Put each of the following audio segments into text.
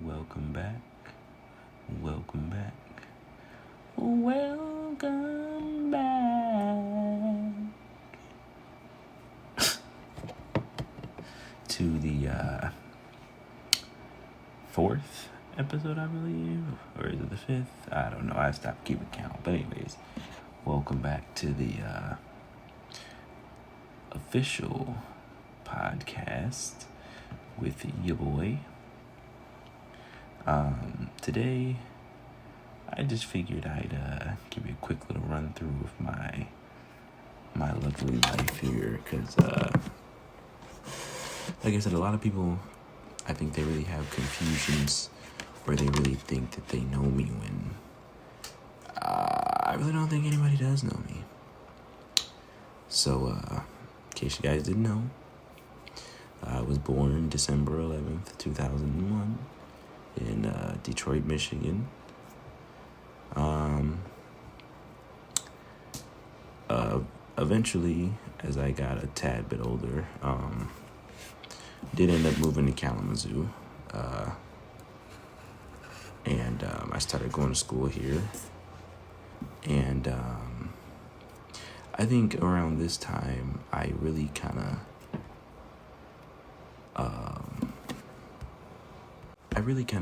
Welcome back. Welcome back. Welcome back to the fourth episode, I believe. Or is it the fifth? I don't know. I stopped keeping count. But anyways, welcome back to the official podcast with your boy. Today, I just figured I'd give you a quick little run through of my lovely life here, because like I said, a lot of people, I think they really have confusions where they really think that they know me when I really don't think anybody does know me. So, in case you guys didn't know, I was born December 11th, 2001 in Detroit, Michigan. Eventually, as I got a tad bit older, did end up moving to Kalamazoo, and I started going to school here, and I think around this time, I really kind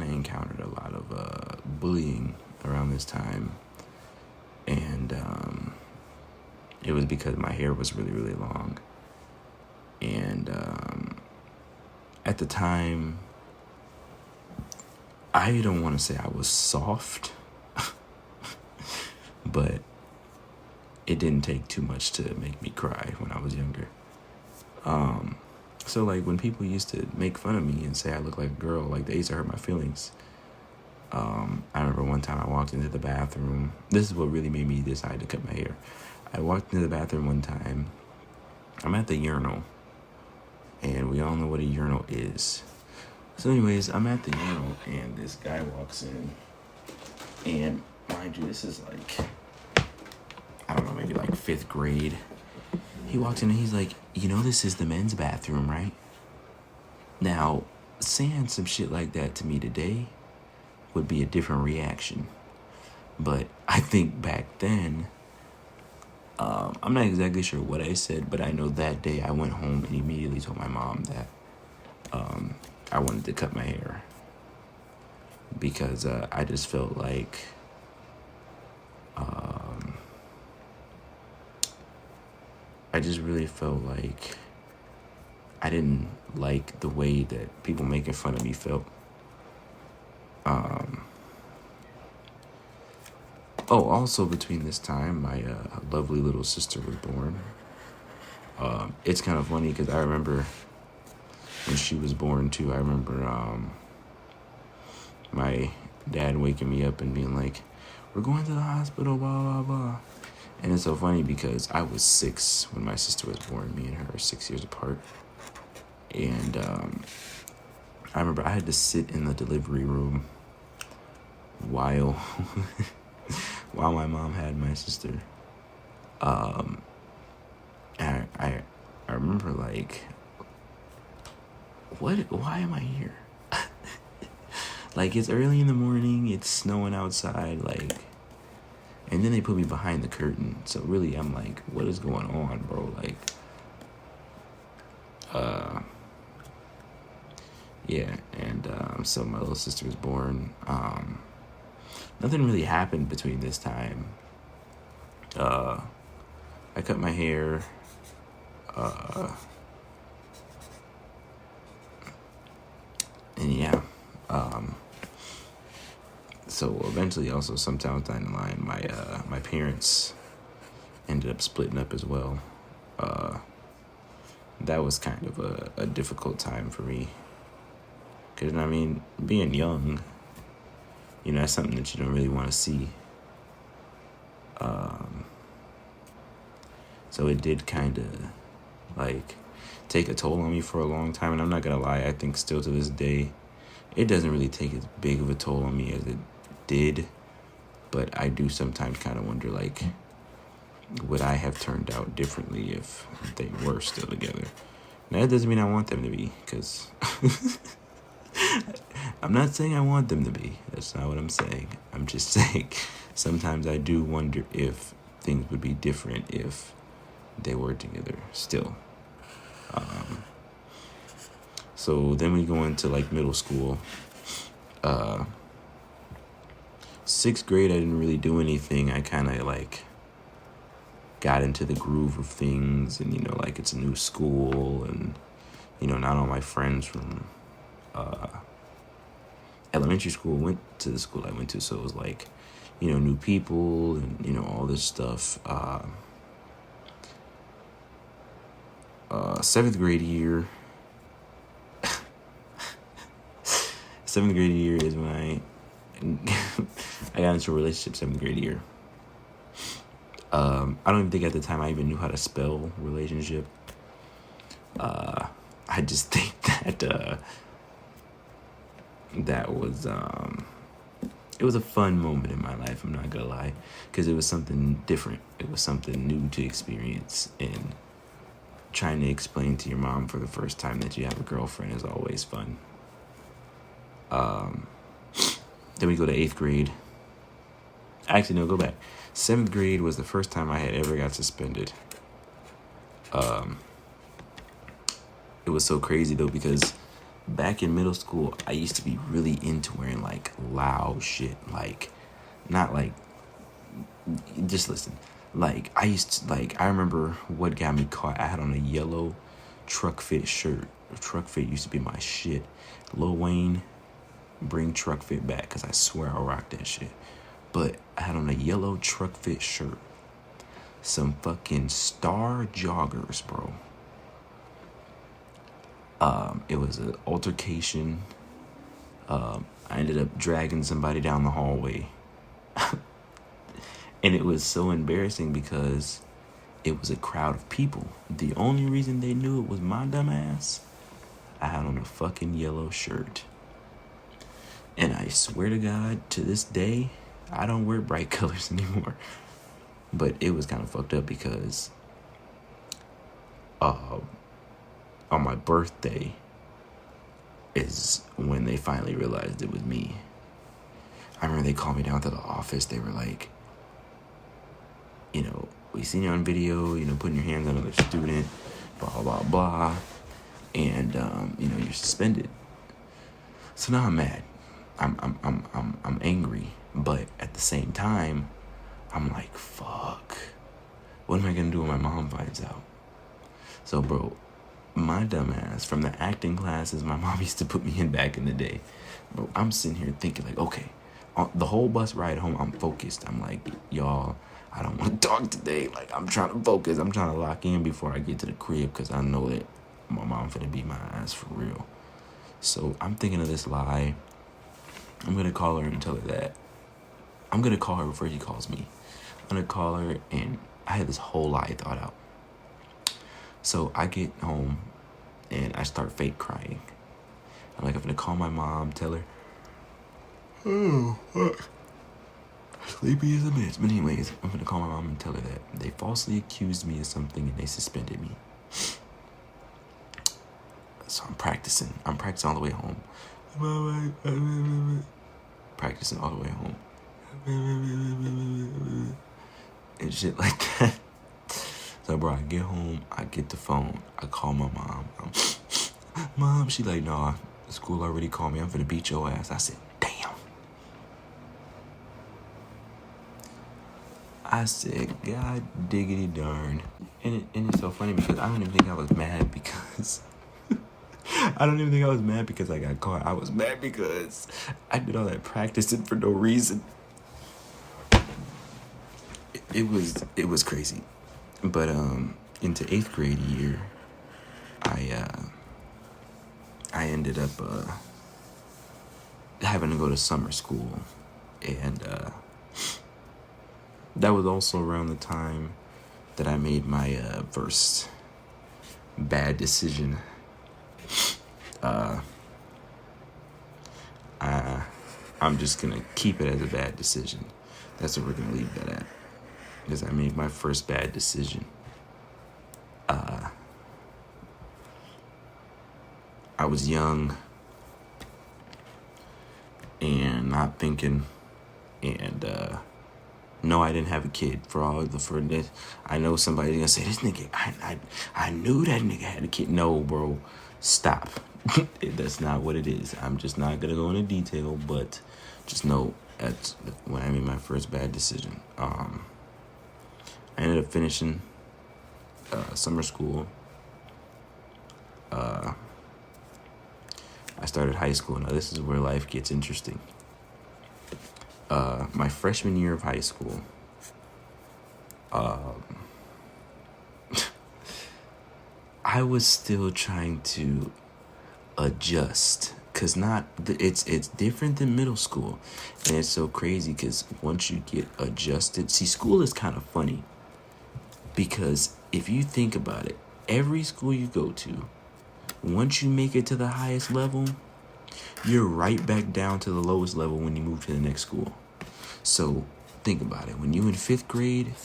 of encountered a lot of bullying around this time, and it was because my hair was really, really long, and at the time, I don't want to say I was soft, but it didn't take too much to make me cry when I was younger. So like when people used to make fun of me and say I look like a girl, like they used to hurt my feelings. I remember one time I walked into the bathroom. This is what really made me decide to cut my hair. I walked into the bathroom one time. I'm at the urinal, and we all know what a urinal is. So anyways, I'm at the urinal, and this guy walks in, and mind you, this is like, I don't know, maybe like 5th grade. He walks in and he's like, this is the men's bathroom, right? Now, saying some shit like that to me today would be a different reaction. But I think back then, I'm not exactly sure what I said, but I know that day I went home and immediately told my mom that I wanted to cut my hair. Because I just felt like I just really felt like I didn't like the way that people making fun of me felt. Also between this time, my lovely little sister was born. It's kind of funny because I remember when she was born too. I remember my dad waking me up and being like, "We're going to the hospital, blah, blah, blah." And it's so funny because I was 6 when my sister was born. Me and her are 6 years apart. And I remember I had to sit in the delivery room while my mom had my sister. And I remember like, why am I here? Like, it's early in the morning, it's snowing outside, like, and then they put me behind the curtain. So really, I'm like, what is going on, bro? Like, yeah. And so my little sister was born. Nothing really happened between this time. I cut my hair. And yeah. So eventually, also sometimes down the line, my parents ended up splitting up as well. That was kind of a difficult time for me, because I mean, being young, that's something that you don't really want to see. So it did kind of like take a toll on me for a long time, and I'm not gonna lie, I think still to this day, it doesn't really take as big of a toll on me as it did, but I do sometimes kind of wonder, like, would I have turned out differently if they were still together? Now, that doesn't mean I want them to be, because I'm not saying I want them to be. That's not what I'm saying. I'm just saying sometimes I do wonder if things would be different if they were together still. So then we go into like middle school. Sixth grade, I didn't really do anything. I kind of like got into the groove of things, and like it's a new school, and not all my friends from elementary school went to the school I went to, so it was like new people and all this stuff. Seventh grade year is when I got into a relationship. Seventh grade year. I don't even think at the time I even knew how to spell relationship. I just think that that was it was a fun moment in my life. I'm not gonna lie, because it was something different. It was something new to experience, and trying to explain to your mom for the first time that you have a girlfriend is always fun. Then we go to 8th grade. Actually, no, go back. 7th grade was the first time I had ever got suspended. It was so crazy though, because back in middle school, I used to be really into wearing like loud shit. Like, not like, just listen. Like, I remember what got me caught. I had on a yellow truck fit shirt. Truck fit used to be my shit. Lil Wayne, bring truck fit back, because I swear I rocked that shit. But I had on a yellow truck fit shirt, some fucking Star joggers, bro. It was an altercation. I ended up dragging somebody down the hallway. And it was so embarrassing because it was a crowd of people. The only reason they knew it was my dumb ass, I had on a fucking yellow shirt. And I swear to God, to this day, I don't wear bright colors anymore. But it was kind of fucked up because on my birthday is when they finally realized it was me. I remember they called me down to the office. They were like, we seen you on video, putting your hands on another student, blah, blah, blah. And, you're suspended. So now I'm mad. I'm angry. But at the same time, I'm like, fuck. What am I going to do when my mom finds out? So, bro, my dumb ass, from the acting classes my mom used to put me in back in the day, bro, I'm sitting here thinking like, okay, the whole bus ride home, I'm focused. I'm like, y'all, I don't want to talk today. Like, I'm trying to focus. I'm trying to lock in before I get to the crib, because I know that my mom finna beat my ass for real. So I'm thinking of this lie. I'm going to call her and tell her that. I'm going to call her before she calls me. I'm going to call her, and I had this whole lie thought out. So I get home, and I start fake crying. I'm like, I'm going to call my mom, tell her, oh, fuck. Sleepy as a bitch. But anyways, I'm going to call my mom and tell her that they falsely accused me of something, and they suspended me. So I'm practicing. I'm practicing all the way home. Practicing all the way home. And shit like that. So, bro, I get home. I get the phone. I call my mom. Mom, she like, nah, the school already called me. I'm finna beat your ass. I said, damn. I said, God diggity darn. And it's so funny because I don't even think I was mad because... I don't even think I was mad because I got caught. I was mad because I did all that practicing for no reason. It was crazy. But into 8th grade year, I ended up having to go to summer school, and that was also around the time that I made my first bad decision. I'm just gonna keep it as a bad decision. That's what we're gonna leave that at, because I made my first bad decision. I was young. not thinking. And no, I didn't have a kid. For this. I know somebody's gonna say, this nigga, I knew that nigga had a kid. No, bro, stop. That's not what it is. I'm just not gonna go into detail, but just know that's when I made my first bad decision. I ended up finishing summer school. I started high school. Now this is where life gets interesting. My freshman year of high school, I was still trying to adjust, cause it's different than middle school, and it's so crazy because once you get adjusted, see, school is kind of funny, because if you think about it, every school you go to, once you make it to the highest level, you're right back down to the lowest level when you move to the next school. So think about it. When you in 5th grade,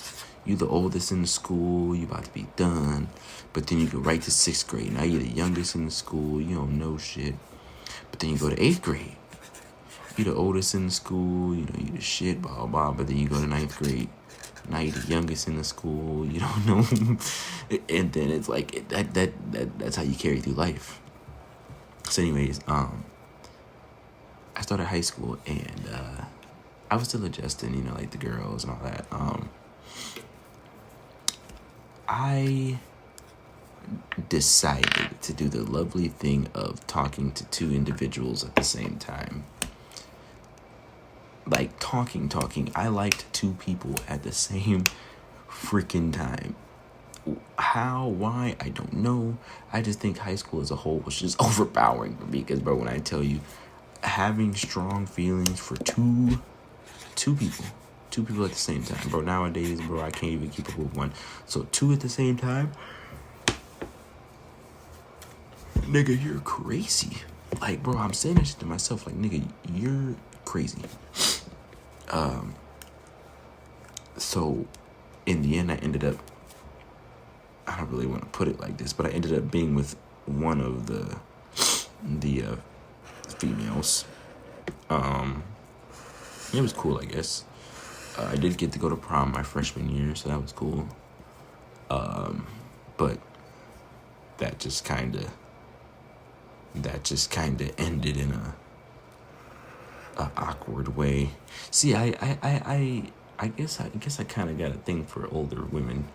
you the oldest in the school, you about to be done. But then you go right to 6th grade. Now you're the youngest in the school, you don't know shit. But then you go to 8th grade. You're the oldest in the school, you know, you the shit, blah, blah, blah. But then you go to 9th grade. Now you're the youngest in the school, you don't know. And then it's like, that's how you carry through life. So anyways, I started high school, and I was still adjusting, you know, like the girls and all that. I decided to do the lovely thing of talking to 2 individuals at the same time. Like talking. I liked 2 people at the same freaking time. How, why, I don't know. I just think high school as a whole was just overpowering for me, because, bro, when I tell you, having strong feelings for two people at the same time, bro. Nowadays, bro, I can't even keep up with one. So 2 at the same time, nigga, you're crazy. Like, bro, I'm saying that shit to myself. Like, nigga, you're crazy. So in the end, I don't really want to put it like this, but I ended up being with one of the females. It was cool, I guess. I did get to go to prom my freshman year, so that was cool. But that just kind of ended in a awkward way. See, I guess I kind of got a thing for older women,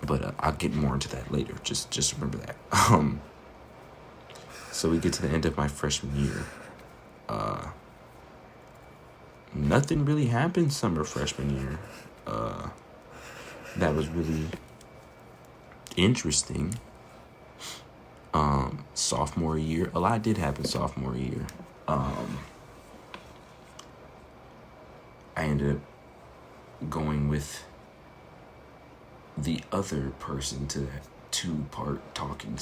but I'll get more into that later. Just remember that. So we get to the end of my freshman year. Nothing really happened summer freshman year. That was really interesting. Sophomore year, a lot did happen sophomore year. I ended up going with the other person to that 2-part talking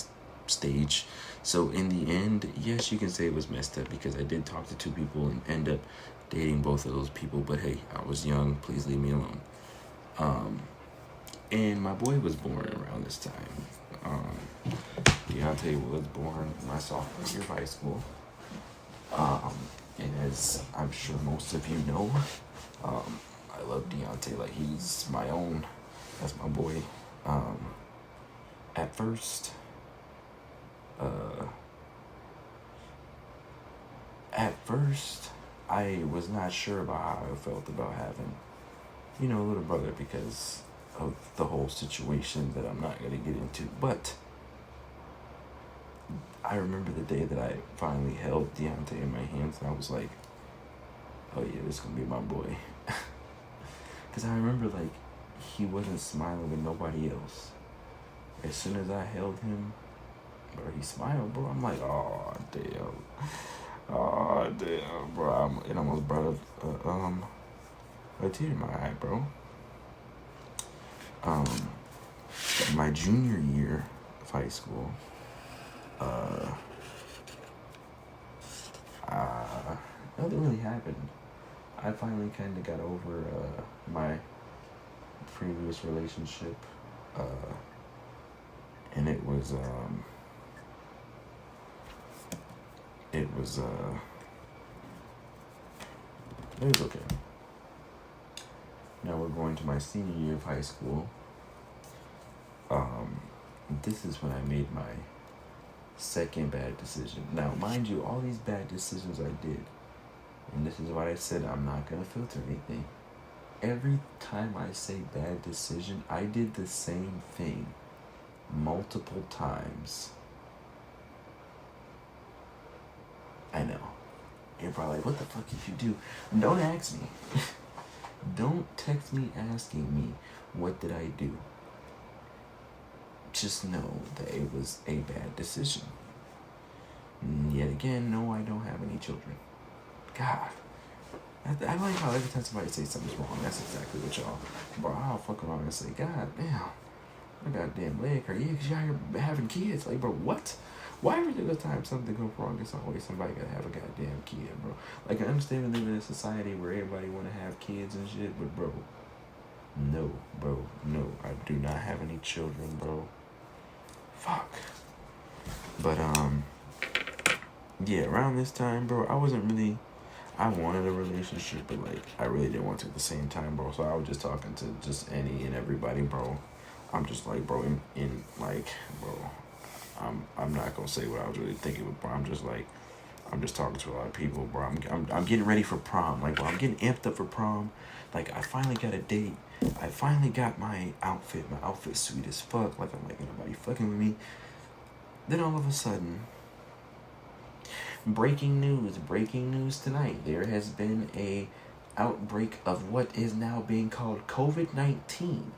stage. So in the end, yes, you can say it was messed up, because I did talk to 2 people and end up dating both of those people. But hey, I was young, please leave me alone. And my boy was born around this time. Deontay was born my sophomore year of high school. And as I'm sure most of you know, I love Deontay like he's my own. That's my boy. At first, I was not sure about how I felt about having, a little brother, because of the whole situation that I'm not going to get into. But I remember the day that I finally held Deontay in my hands, and I was like, oh yeah, this is going to be my boy. Because I remember, like, he wasn't smiling with nobody else. As soon as I held him, bro, he smiled, bro. I'm like, oh damn, bro. It almost brought a tear in my eye, bro. My junior year of high school, nothing really happened. I finally kind of got over my previous relationship, and it was It was okay. Now we're going to my senior year of high school. This is when I made my second bad decision. Now, mind you, all these bad decisions I did, and this is why I said I'm not going to filter anything. Every time I say bad decision, I did the same thing multiple times. I know. You're probably like, what the fuck did you do? Don't ask me. Don't text me asking me, what did I do? Just know that it was a bad decision. Yet again, no, I don't have any children. God. I like how every time somebody says something's wrong, that's exactly what y'all. Bro, I'll fuck around and say, God damn, my goddamn leg hurt. Yeah, because y'all here having kids. Like, bro, what? Why every single time something goes wrong, it's always somebody gotta have a goddamn kid, bro? Like, I understand we live in a society where everybody wanna have kids and shit, but bro, no, I do not have any children, bro. Fuck. But yeah, around this time, bro, I wanted a relationship, but like I really didn't want to at the same time, bro. So I was just talking to just any and everybody, bro. I'm just like, bro, in like, bro, I'm not gonna say what I was really thinking, but bro, I'm just talking to a lot of people, bro. I'm getting ready for prom, like, bro, I'm getting amped up for prom. Like, I finally got a date. I finally got my outfit. My outfit's sweet as fuck. Like, I'm like, ain't nobody fucking with me. Then all of a sudden, breaking news tonight. There has been a outbreak of what is now being called COVID-19.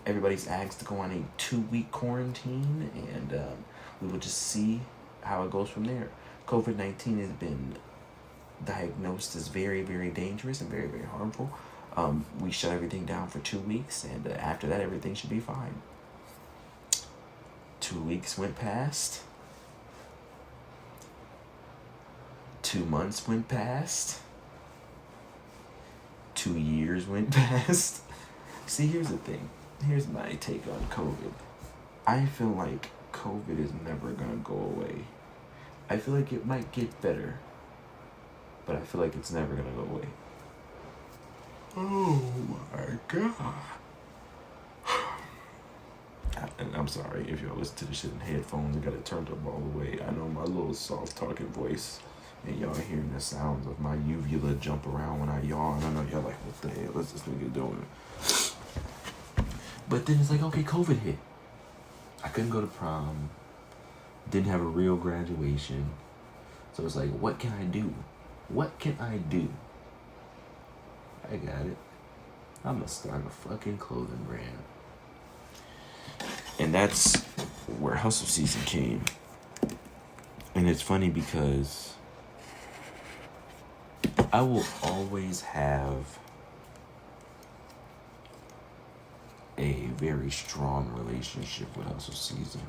Everybody's asked to go on a 2-week quarantine, and we will just see how it goes from there. COVID-19 has been diagnosed as very, very dangerous and very, very harmful. We shut everything down for 2 weeks, and after that, everything should be fine. 2 weeks went past. 2 months went past. 2 years went past. See, here's the thing. Here's my take on COVID. I feel like COVID is never gonna go away. I feel like it might get better, but I feel like it's never gonna go away. Oh my God. And I'm sorry if y'all listen to this shit in headphones and got it turned up all the way. I know my little soft talking voice, and y'all hearing the sounds of my uvula jump around when I yawn. I know y'all like, what the hell is this nigga doing? But then it's like, okay, COVID hit. I couldn't go to prom. Didn't have a real graduation. So it's like, what can I do? What can I do? I got it. I'm gonna start a fucking clothing brand. And that's where hustle season came. And it's funny because I will always have a very strong relationship with hustle season.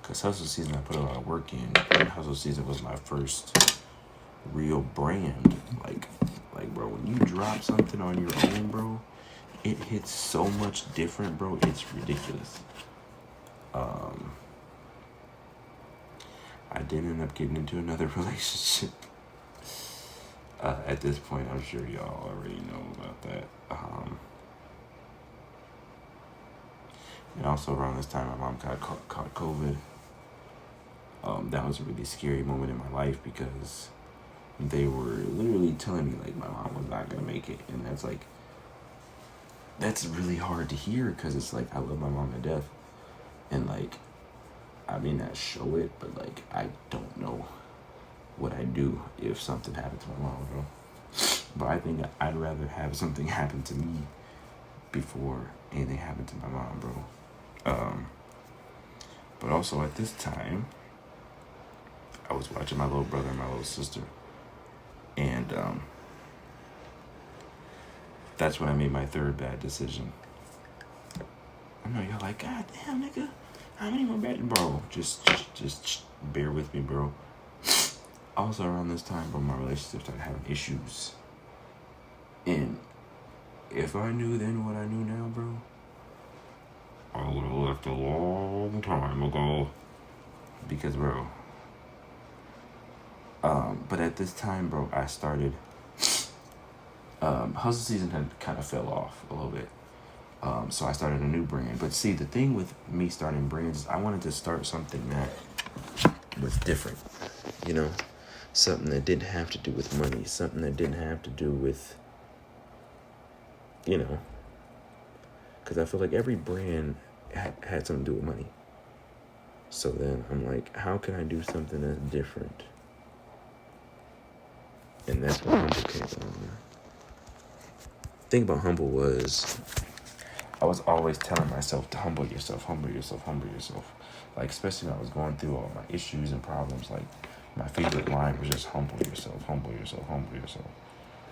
Because hustle season, I put a lot of work in. And hustle season was my first real brand. Like, bro, when you drop something on your own, bro, it hits so much different, bro. It's ridiculous. I did end up getting into another relationship. At this point, I'm sure y'all already know about that. And also around this time, my mom caught COVID. That was a really scary moment in my life because they were literally telling me, like, my mom was not going to make it. And that's really hard to hear because it's like, I love my mom to death. And, like, I may not show it, but, like, I don't know what I'd do if something happened to my mom, bro. But I think I'd rather have something happen to me before anything happened to my mom, bro. But also at this time, I was watching my little brother and my little sister. And that's when I made my third bad decision. I know y'all like, God damn, nigga, how many more bad? Bro, just bear with me, bro. Also around this time, bro, my relationship started having issues. And if I knew then what I knew now, bro, I would have left a long time ago. Because, bro, but at this time, bro, I started Hustle Season had kind of fell off a little bit. So I started a new brand. But see, the thing with me starting brands is I wanted to start something that was different, you know? Something that didn't have to do with money. Something that didn't have to do with, you know, because I feel like every brand had something to do with money. So then I'm like, how can I do something that's different? And that's what Humble came on. The thing about Humble was, I was always telling myself to humble yourself, humble yourself, humble yourself. Like, especially when I was going through all my issues and problems, like, my favorite line was just humble yourself, humble yourself, humble yourself.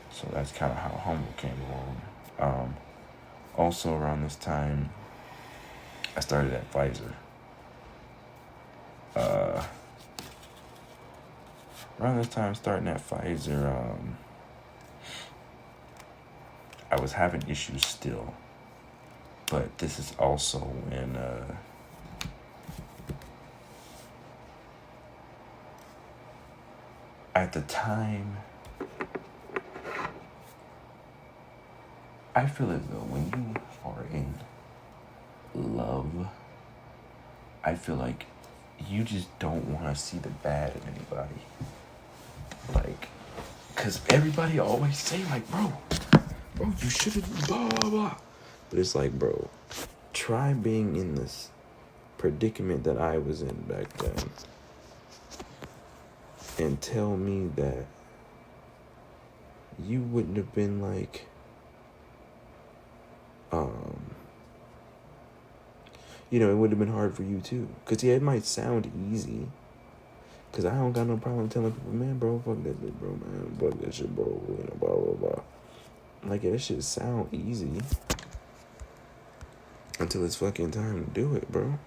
So that's kind of how Humble came along. Also around this time, I started at Pfizer. Around this time, starting at Pfizer, I was having issues still. But this is also when at the time, I feel as though when you are in love, I feel like you just don't want to see the bad in anybody. Like, because everybody always say, like, bro, you shouldn't, blah, blah, blah. But it's like, bro, try being in this predicament that I was in back then and tell me that you wouldn't have been like, you know, it would have been hard for you too. Because, yeah, it might sound easy. Because I don't got no problem telling people, man, bro, fuck that shit, bro, man. Fuck that shit, bro, you know, blah, blah, blah. Like, yeah, that shit sound easy. Until it's fucking time to do it, bro.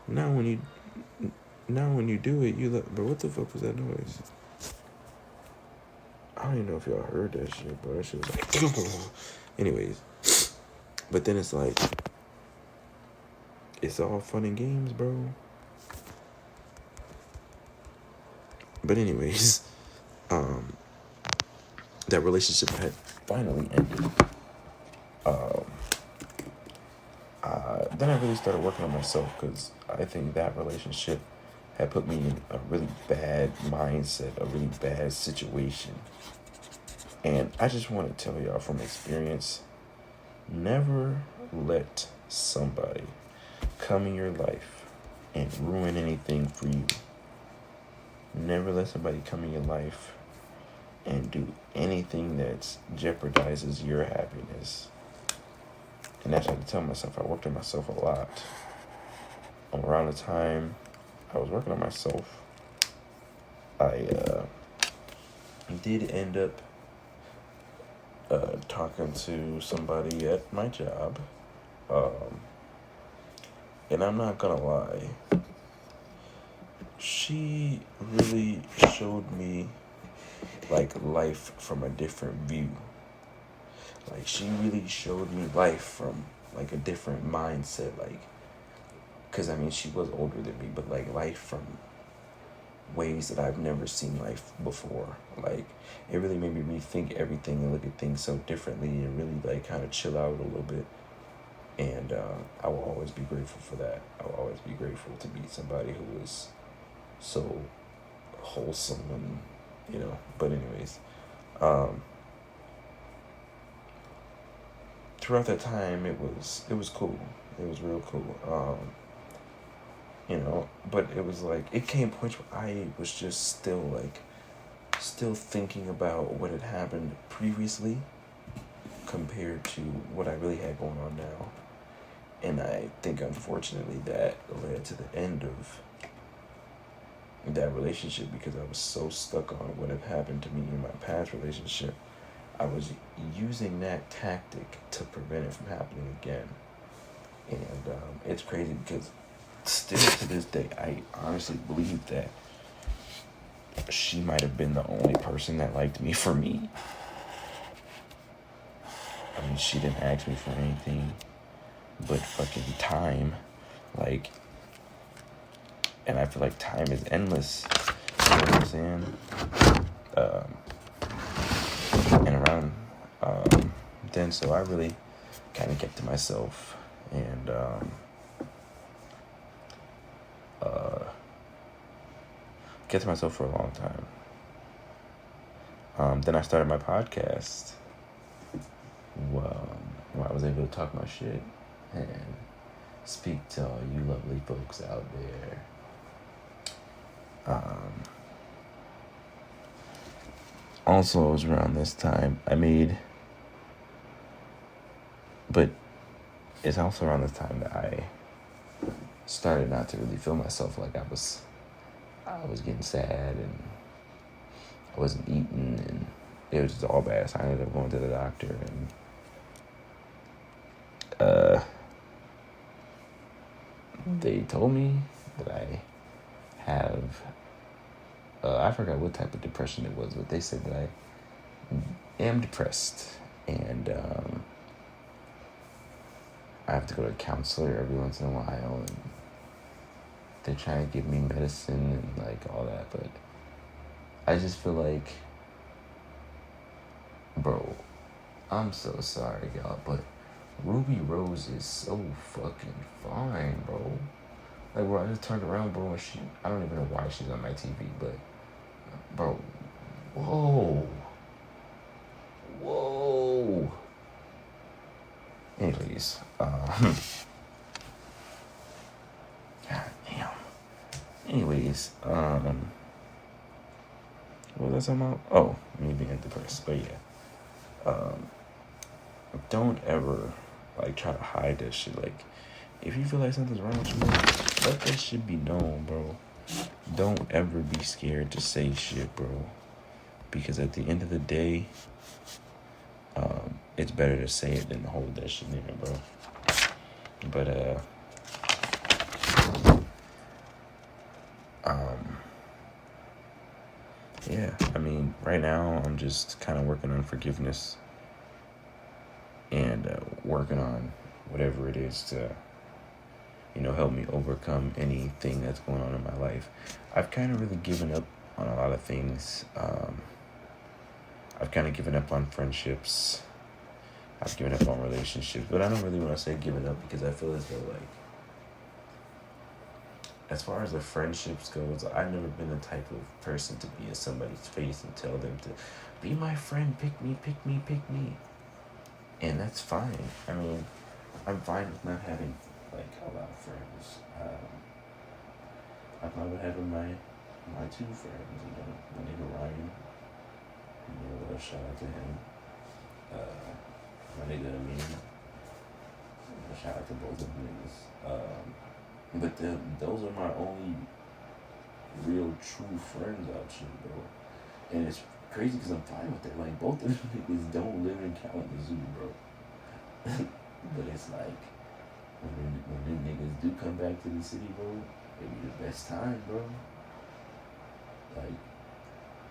Now when you do it, you look, bro, what the fuck was that noise? I don't even know if y'all heard that shit, bro. That shit was like, anyways. But then it's like, it's all fun and games, bro. But anyways, that relationship had finally ended. Then I really started working on myself because I think that relationship had put me in a really bad mindset, a really bad situation. And I just want to tell y'all from experience, never let somebody come in your life and ruin anything for you. Never let somebody come in your life and do anything that jeopardizes your happiness. And that's what I had to tell myself. I worked on myself a lot. Around the time I was working on myself, I did end up talking to somebody at my job. And I'm not gonna lie, she really showed me like life from a different view. Like, she really showed me life from like a different mindset. Like, because I mean, she was older than me, but like life from ways that I've never seen life before. Like, it really made me rethink everything and look at things so differently and really like kind of chill out a little bit. And I will always be grateful for that. I will always be grateful to meet somebody who is so wholesome and, you know, but anyways, throughout that time, it was cool. It was real cool. You know, but it was like, it came to a point where I was just still thinking about what had happened previously compared to what I really had going on now. And I think, unfortunately, that led to the end of that relationship because I was so stuck on what had happened to me in my past relationship. I was using that tactic to prevent it from happening again. And it's crazy because still to this day, I honestly believe that she might have been the only person that liked me for me. I mean, she didn't ask me for anything but fucking time. Like, and I feel like time is endless. You know what I'm saying? And around saying? So I really kind of kept to myself and kept to myself for a long time. Then I started my podcast. Well, where I was able to talk my shit and speak to all you lovely folks out there. Also, it was around this time but it's also around this time that I started not to really feel myself. Like I was getting sad and I wasn't eating and it was just all bad. So I ended up going to the doctor and they told me that I have I forgot what type of depression it was, but they said that I am depressed and I have to go to a counselor every once in a while and they're trying to give me medicine and like all that, but I just feel like, bro, I'm so sorry, y'all, but Ruby Rose is so fucking fine, bro. Like, bro, I just turned around, bro, and I don't even know why she's on my TV, but, bro, whoa. Anyways, God damn. Anyways, what was I talking about? Oh, me being depressed, but yeah. Don't ever, like, try to hide that shit. Like, if you feel like something's wrong with you, bro, let that shit be known, bro. Don't ever be scared to say shit, bro. Because at the end of the day, it's better to say it than to hold that shit in, bro. But, yeah, right now I'm just kind of working on forgiveness and working on whatever it is to, help me overcome anything that's going on in my life. I've kind of really given up on a lot of things. I've kind of given up on friendships. I've given up on relationships, but I don't really want to say given up because I feel as though, like, as far as the friendships goes, I've never been the type of person to be in somebody's face and tell them to be my friend, pick me. And that's fine. I'm fine with not having, like, a lot of friends. I'm fine with having my two friends, my nigga Ryan. Shout out to him. My nigga Amin. Shout out to both of them niggas. But those are my only real true friends out here, bro. And it's crazy because I'm fine with that. Like, both of them niggas don't live in Kalamazoo, bro. But it's like, when them niggas do come back to the city, bro, it be the best time, bro. Like,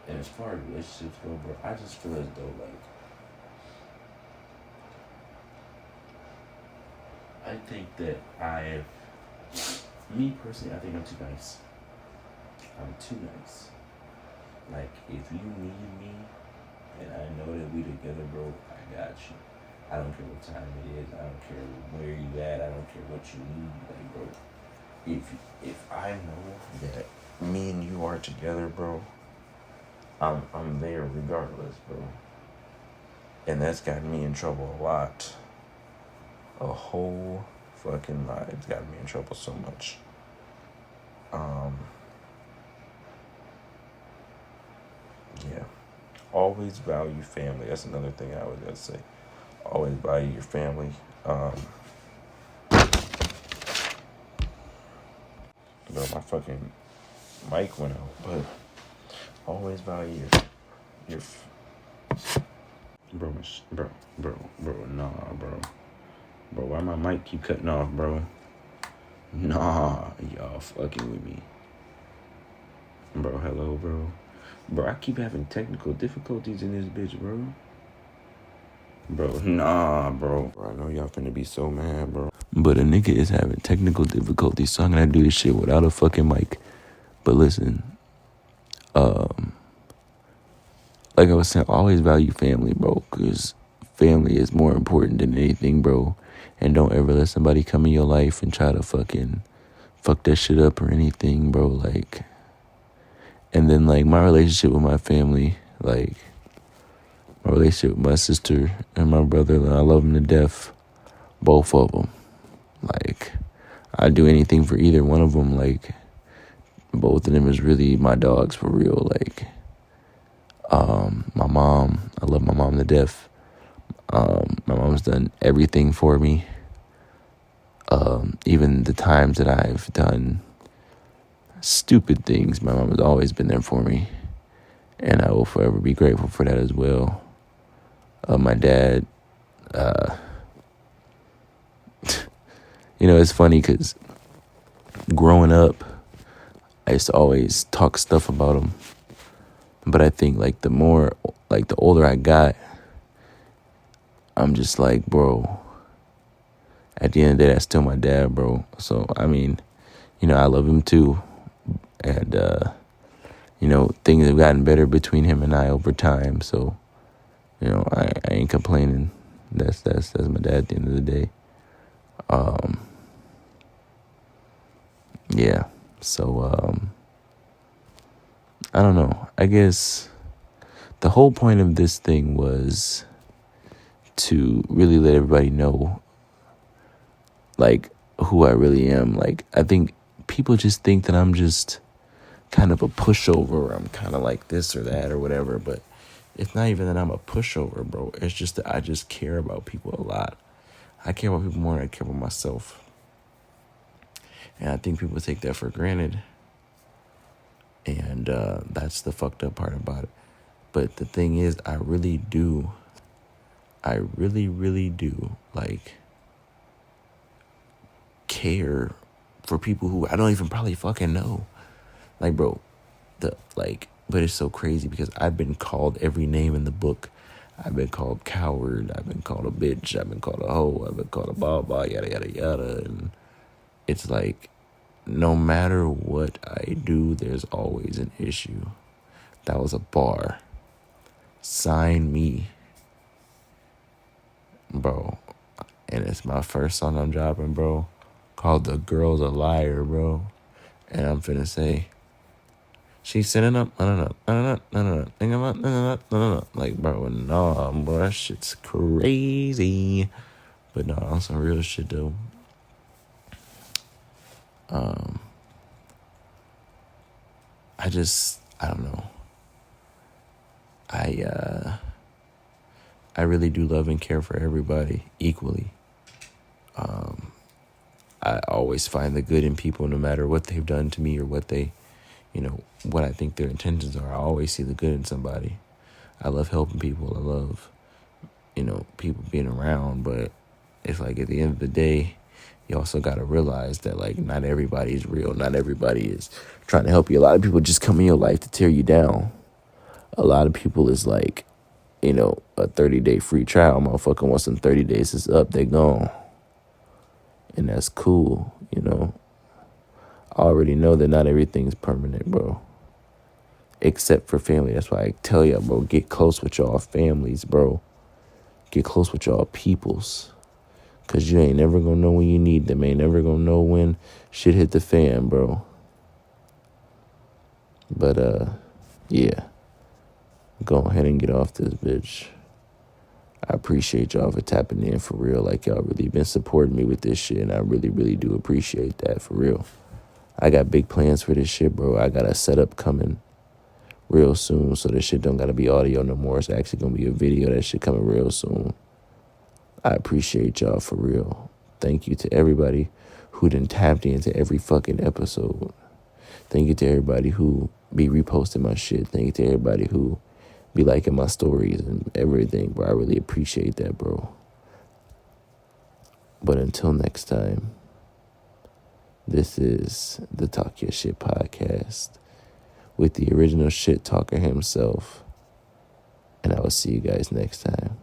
and as far as relationships go, bro, I just feel as though, like, I think that me personally, I think I'm too nice. I'm too nice. Like, if you need me, and I know that we together, bro, I got you. I don't care what time it is. I don't care where you at. I don't care what you need. Like, bro, if I know that me and you are together, bro, I'm there regardless, bro. And that's gotten me in trouble a lot. A whole fucking lot. It's gotten me in trouble so much. Yeah. Always value family. That's another thing I was gonna say. Always value your family. My fucking mic went out, but always value your bro, nah, bro. Bro, why my mic keep cutting off, bro? Nah, y'all fucking with me. Bro, hello, bro. Bro, I keep having technical difficulties in this bitch, bro. Bro, nah, bro. I know y'all finna be so mad, bro. But a nigga is having technical difficulties, so I'm gonna do this shit without a fucking mic. But listen, like I was saying, always value family, bro, because family is more important than anything, bro. And don't ever let somebody come in your life and try to fucking fuck that shit up or anything, bro. Like, and then, like, my relationship with my family, like, my relationship with my sister and my brother, I love them to death. Both of them. Like, I'd do anything for either one of them. Like, both of them is really my dogs for real. Like, my mom, I love my mom to death. My mom's done everything for me. Even the times that I've done stupid things, my mom has always been there for me. And I will forever be grateful for that as well. My dad, it's funny because growing up, I used to always talk stuff about him. But I think, like, the older I got, I'm just like, bro, at the end of the day, that's still my dad, bro. So, I mean, I love him too. And, things have gotten better between him and I over time. So, I ain't complaining. That's my dad at the end of the day. Yeah. So, I don't know. I guess the whole point of this thing was to really let everybody know, like, who I really am. Like, I think people just think that I'm just kind of a pushover, or I'm kind of like this or that or whatever, but it's not even that I'm a pushover, bro. It's just that I just care about people a lot. I care about people more than I care about myself. And I think people take that for granted. And that's the fucked up part about it. But the thing is, I really, really do, like, care for people who I don't even probably fucking know. Like, bro, but it's so crazy because I've been called every name in the book. I've been called coward. I've been called a bitch. I've been called a hoe. I've been called a blah, yada, yada, yada. And it's like, no matter what I do, there's always an issue. That was a bar. Sign me. Bro. And it's my first song I'm dropping, bro, called The Girl's a Liar, bro. And I'm finna say, she's sitting up, like, bro, no, bro, that shit's crazy. But no, on some real shit, though. I don't know. I really do love and care for everybody equally. I always find the good in people, no matter what they've done to me or what they, what I think their intentions are. I always see the good in somebody. I love helping people. I love, people being around. But it's like, at the end of the day, you also got to realize that, like, not everybody is real. Not everybody is trying to help you. A lot of people just come in your life to tear you down. A lot of people is like, a 30-day free trial. Motherfucker, once them 30 days is up, they gone. And that's cool, I already know that not everything's permanent, bro. Except for family. That's why I tell y'all, bro, get close with y'all families, bro. Get close with y'all peoples. Because you ain't never going to know when you need them. Ain't never going to know when shit hit the fan, bro. But, yeah. Go ahead and get off this bitch. I appreciate y'all for tapping in for real. Like, y'all really been supporting me with this shit. And I really, really do appreciate that for real. I got big plans for this shit, bro. I got a setup coming real soon. So this shit don't got to be audio no more. It's actually going to be a video. That shit coming real soon. I appreciate y'all for real. Thank you to everybody who done tapped into every fucking episode. Thank you to everybody who be reposting my shit. Thank you to everybody who be liking my stories and everything, bro. I really appreciate that, bro. But until next time, this is the Talk Your Shit podcast with the original shit talker himself. And I will see you guys next time.